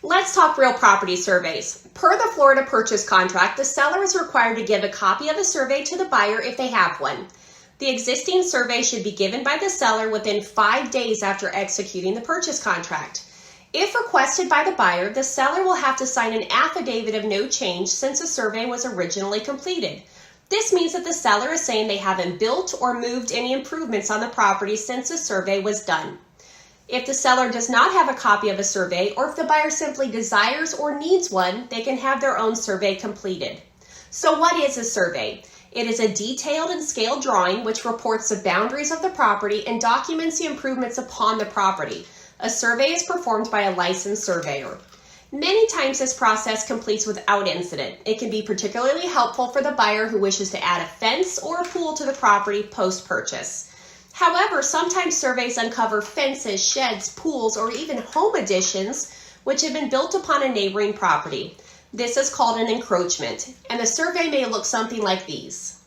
Let's talk real property surveys. Per the Florida purchase contract, the seller is required to give a copy of a survey to the buyer if they have one. The existing survey should be given by the seller within 5 days after executing the purchase contract. If requested by the buyer, the seller will have to sign an affidavit of no change since the survey was originally completed. This means that the seller is saying they haven't built or moved any improvements on the property since the survey was done. If the seller does not have a copy of a survey, or if the buyer simply desires or needs one, they can have their own survey completed. So what is a survey? It is a detailed and scaled drawing which reports the boundaries of the property and documents the improvements upon the property. A survey is performed by a licensed surveyor. Many times this process completes without incident. It can be particularly helpful for the buyer who wishes to add a fence or a pool to the property post-purchase. However, sometimes surveys uncover fences, sheds, pools, or even home additions which have been built upon a neighboring property. This is called an encroachment, and the survey may look something like these.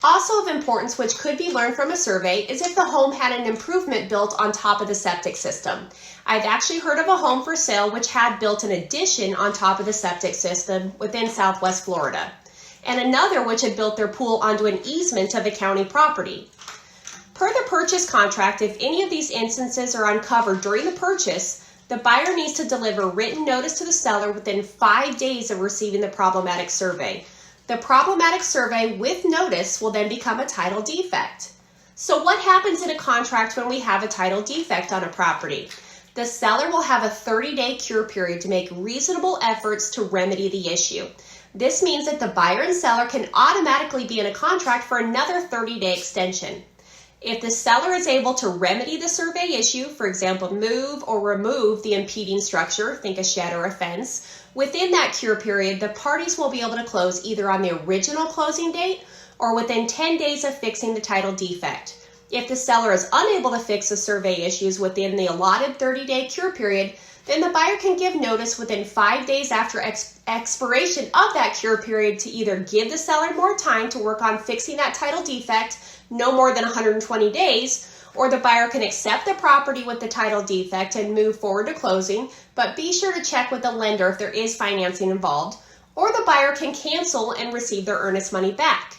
Also of importance, which could be learned from a survey, is if the home had an improvement built on top of the septic system. I've actually heard of a home for sale which had built an addition on top of the septic system within Southwest Florida, and another which had built their pool onto an easement of a county property. Per the purchase contract, if any of these instances are uncovered during the purchase, the buyer needs to deliver written notice to the seller within 5 days of receiving the problematic survey. The problematic survey with notice will then become a title defect. So what happens in a contract when we have a title defect on a property? The seller will have a 30-day cure period to make reasonable efforts to remedy the issue. This means that the buyer and seller can automatically be in a contract for another 30-day extension. If the seller is able to remedy the survey issue, for example, move or remove the impeding structure, think a shed or a fence, within that cure period, the parties will be able to close either on the original closing date or within 10 days of fixing the title defect. If the seller is unable to fix the survey issues within the allotted 30-day cure period, then the buyer can give notice within 5 days after expiration of that cure period to either give the seller more time to work on fixing that title defect, no more than 120 days, or the buyer can accept the property with the title defect and move forward to closing, but be sure to check with the lender if there is financing involved, or the buyer can cancel and receive their earnest money back.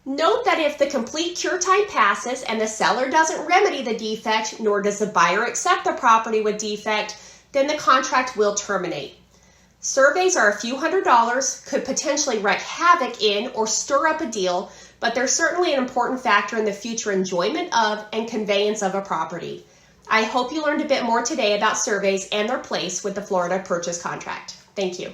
Note that if the complete cure time passes and the seller doesn't remedy the defect, nor does the buyer accept the property with defect, then the contract will terminate. Surveys are a few $100s, could potentially wreak havoc in or stir up a deal, but they're certainly an important factor in the future enjoyment of and conveyance of a property. I hope you learned a bit more today about surveys and their place with the Florida purchase contract. Thank you.